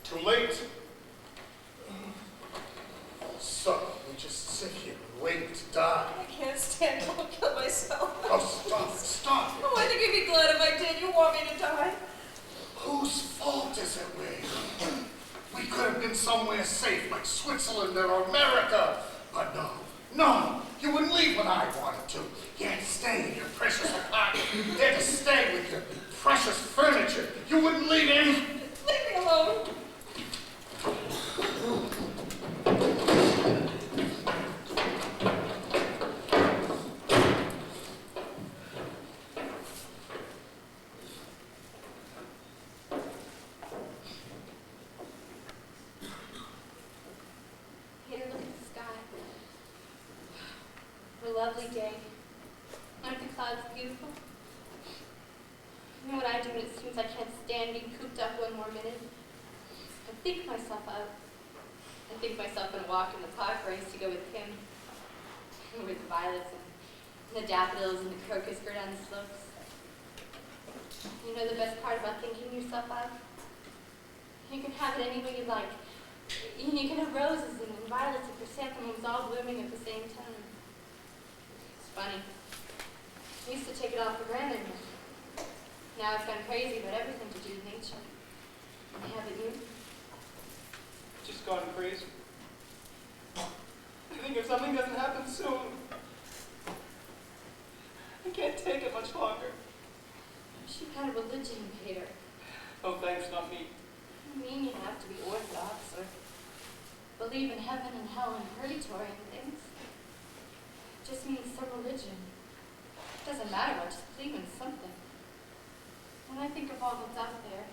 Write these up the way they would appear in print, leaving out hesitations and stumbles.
Too late. So, we just sit here and wait to die. I can't stand it. I'll kill myself. Oh, stop it, stop it. Oh, I think you'd be glad if I did. You want me to die? Whose fault is it, Wade? We could have been somewhere safe, like Switzerland or America. But no, you wouldn't leave when I wanted to. You had to stay in your precious apartment. You had to stay with your precious furniture. You wouldn't leave any... Leave me alone. Lovely day. Aren't the clouds beautiful? You know what I do when it seems I can't stand being cooped up one more minute? I think myself out. I think myself in a walk in the park where I used to go with Kim. Where the violets and the daffodils and the crocus grow down the slopes. You know the best part about thinking yourself out? You can have it any way you like. You can have roses and violets and chrysanthemums all blooming at the same time. Funny. I used to take it all for granted. Now I've gone crazy about everything to do with nature. Haven't you? Just gone crazy. I think if something doesn't happen soon, I can't take it much longer. She had a religion, Peter. Oh, thanks, not me. I mean you have to be orthodox or believe in heaven and hell and purgatory and things. Just means some religion. It doesn't matter what, just believe in something. When I think of all that's out there,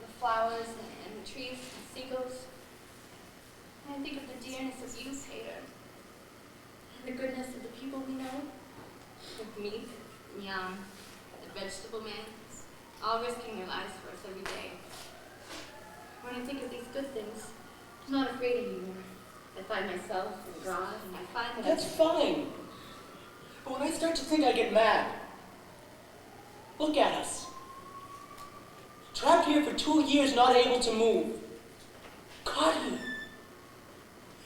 the flowers and the trees and seagulls, and I think of the dearness of you, Peter, and the goodness of the people we know, with meat, and yam, and vegetable man, all risking their lives for us every day. When I think of these good things, I'm not afraid anymore. I find myself and God, and I find that That's fine. But when I start to think, I get mad. Look at us. Trapped here for 2 years, not able to move. Caught here.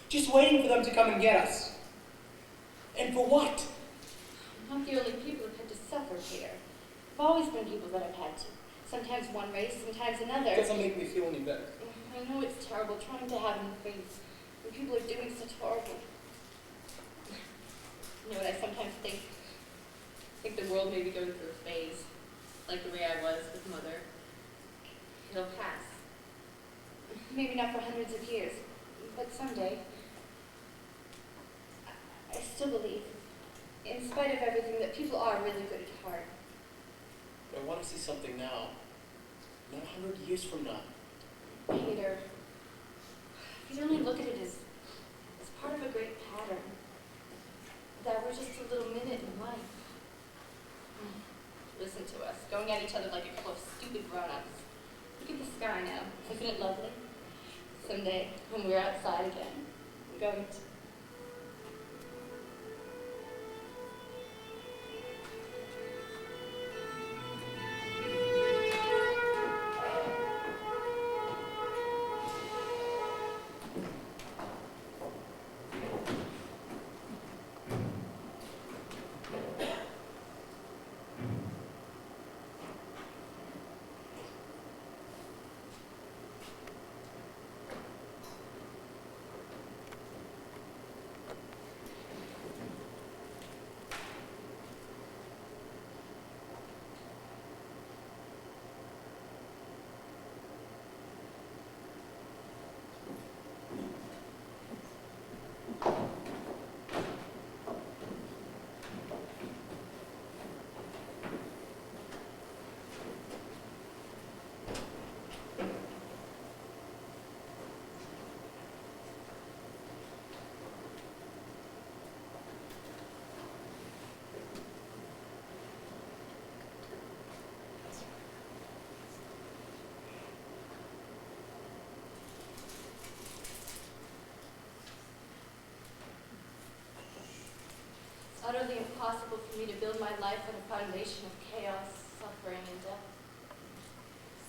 Just waiting for them to come and get us. And for what? I'm not the only people who've had to suffer here. There've always been people that have had to. Sometimes one race, sometimes another. Doesn't make me feel any better. I know it's terrible trying to have no faith when people are doing such horrible. You know what I sometimes think? I think the world may be going through a phase, like the way I was with Mother. It'll pass. Maybe not for hundreds of years, but someday. I still believe, in spite of everything, that people are really good at heart. I want to see something now. Not 100 years from now. Peter, if you only look at it as part of a great pattern, that we're just a little minute in life. Listen to us, going at each other like a couple of stupid grown-ups. Look at the sky now. Isn't it lovely? Someday, when we're outside again, we're going to... It's utterly impossible for me to build my life on a foundation of chaos, suffering, and death.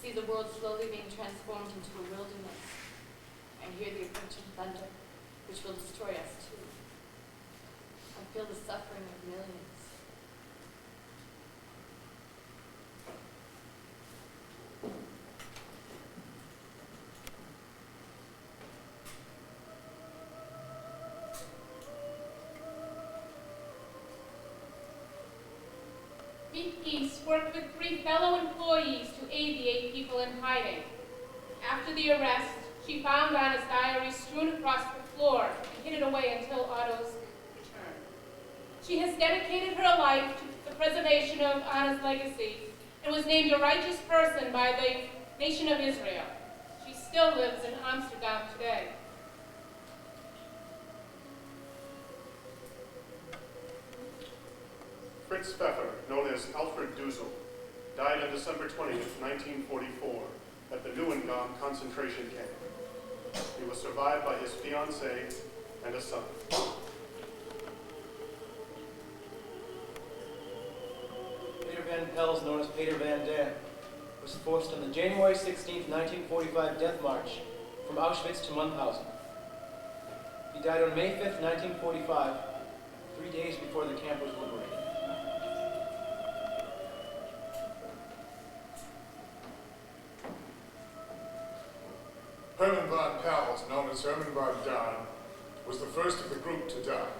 see the world slowly being transformed into a wilderness, and hear the approaching thunder, which will destroy us too. I feel the suffering of millions. Meet Geese worked with 3 fellow employees to aid the 8 people in hiding. After the arrest, she found Anna's diary strewn across the floor and hid it away until Otto's return. She has dedicated her life to the preservation of Anna's legacy and was named a righteous person by the nation of Israel. She still lives in Amsterdam today. Fritz Pfeffer, known as Alfred Duzel, died on December 20th, 1944, at the Neuengamme concentration camp. He was survived by his fiancée and a son. Peter Van Pels, known as Peter Van Dam, was forced on the January 16, 1945 death march from Auschwitz to Mauthausen. He died on May 5, 1945, 3 days before the camp was liberated. Herman von Pels, known as Herman von Dahn, was the first of the group to die.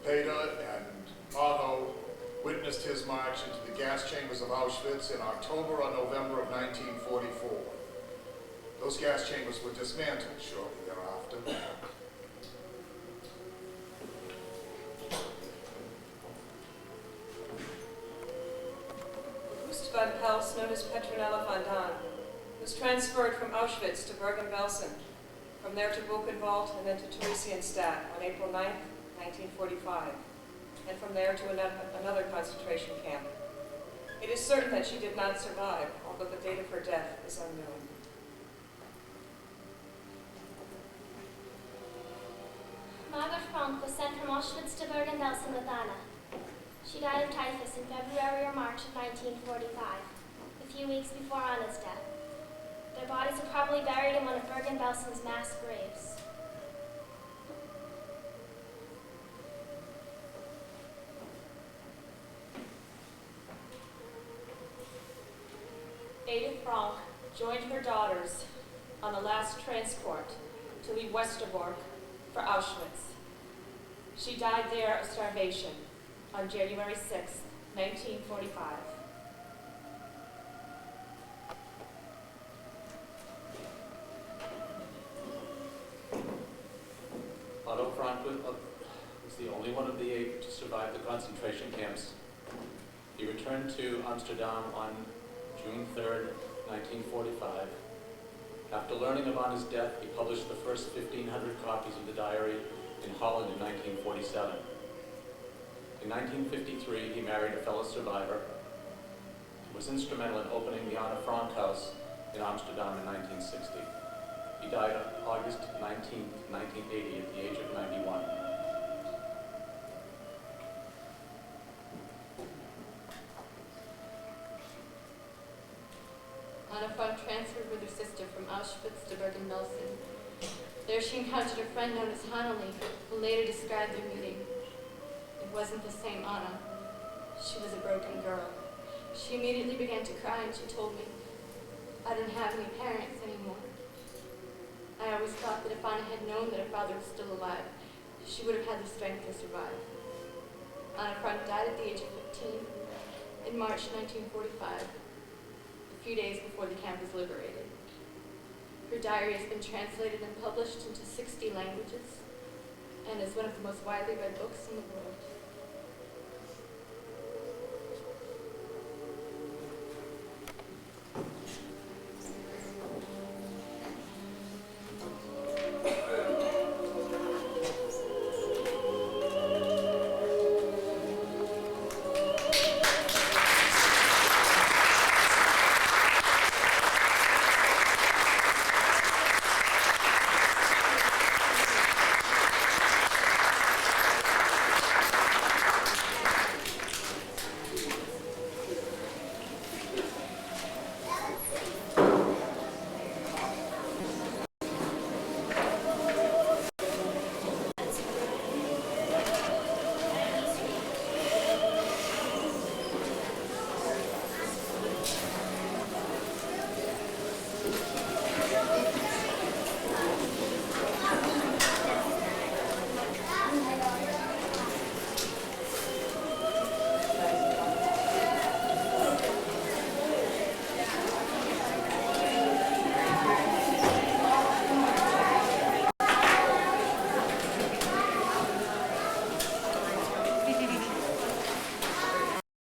Peter and Otto witnessed his march into the gas chambers of Auschwitz in October or November of 1944. Those gas chambers were dismantled shortly thereafter. August von Pels, known as Petronella von Dahn, was transferred from Auschwitz to Bergen-Belsen, from there to Buchenwald and then to Theresienstadt on April 9, 1945, and from there to another concentration camp. It is certain that she did not survive, although the date of her death is unknown. Margaret Frank was sent from Auschwitz to Bergen-Belsen with Anna. She died of typhus in February or March of 1945, a few weeks before Anna's death. Their bodies are probably buried in one of Bergen-Belsen's mass graves. Edith Frank joined her daughters on the last transport to leave Westerbork for Auschwitz. She died there of starvation on January 6, 1945. Otto Frank was the only one of the 8 to survive the concentration camps. He returned to Amsterdam on June 3rd, 1945. After learning of Anna's death, he published the first 1,500 copies of the diary in Holland in 1947. In 1953, he married a fellow survivor and was instrumental in opening the Anna Frank House in Amsterdam in 1960. He died on August 19, 1980, at the age of 91. Anna Frank transferred with her sister from Auschwitz to Bergen-Belsen. There she encountered a friend known as Haneli, who later described their meeting. It wasn't the same Anna. She was a broken girl. She immediately began to cry and she told me, "I don't have any parents anymore." I always thought that if Anna had known that her father was still alive, she would have had the strength to survive. Anna Frank died at the age of 15 in March 1945, a few days before the camp was liberated. Her diary has been translated and published into 60 languages and is one of the most widely read books in the world.